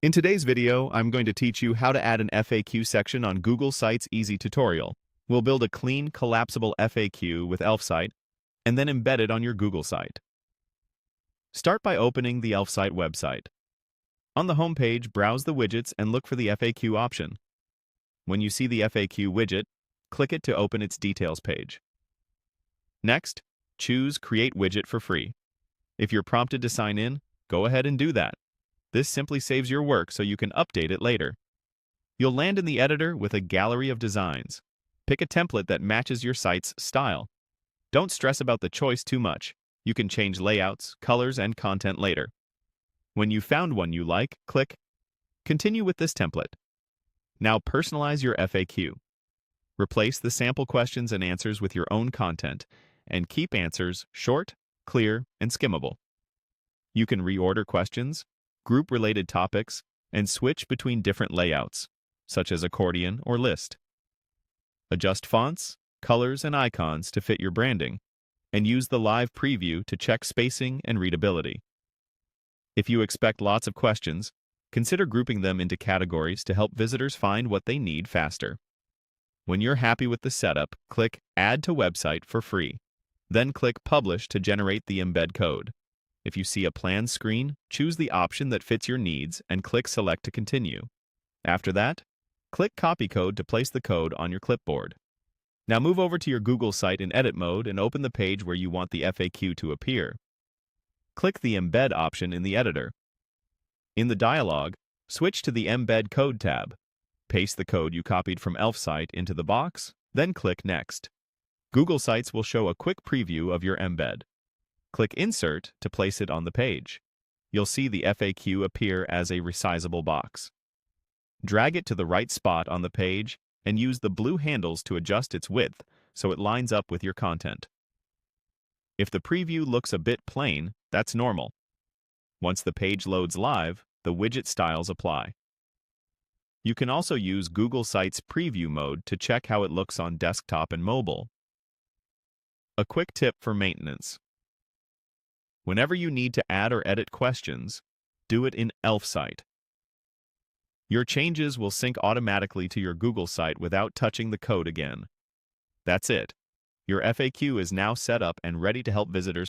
In today's video, I'm going to teach you how to add an FAQ section on Google Sites Easy Tutorial. We'll build a clean, collapsible FAQ with ElfSite and then embed it on your Google site. Start by opening the ElfSite website. On the home page, browse the widgets and look for the FAQ option. When you see the FAQ widget, click it to open its details page. Next, choose Create Widget for free. If you're prompted to sign in, go ahead and do that. This simply saves your work so you can update it later. You'll land in the editor with a gallery of designs. Pick a template that matches your site's style. Don't stress about the choice too much. You can change layouts, colors, and content later. When you've found one you like, click Continue with this template. Now personalize your FAQ. Replace the sample questions and answers with your own content, and keep answers short, clear, and skimmable. You can reorder questions, group related topics, and switch between different layouts, such as accordion or list. Adjust fonts, colors, and icons to fit your branding, and use the live preview to check spacing and readability. If you expect lots of questions, consider grouping them into categories to help visitors find what they need faster. When you're happy with the setup, click Add to Website for free. Then click Publish to generate the embed code. If you see a plan screen, choose the option that fits your needs and click Select to continue. After that, click Copy Code to place the code on your clipboard. Now move over to your Google site in edit mode and open the page where you want the FAQ to appear. Click the Embed option in the editor. In the dialog, switch to the Embed Code tab. Paste the code you copied from ElfSite into the box, then click Next. Google Sites will show a quick preview of your embed. Click Insert to place it on the page. You'll see the FAQ appear as a resizable box. Drag it to the right spot on the page and use the blue handles to adjust its width so it lines up with your content. If the preview looks a bit plain, that's normal. Once the page loads live, the widget styles apply. You can also use Google Sites Preview mode to check how it looks on desktop and mobile. A quick tip for maintenance. Whenever you need to add or edit questions, do it in ElfSite. Your changes will sync automatically to your Google site without touching the code again. That's it. Your FAQ is now set up and ready to help visitors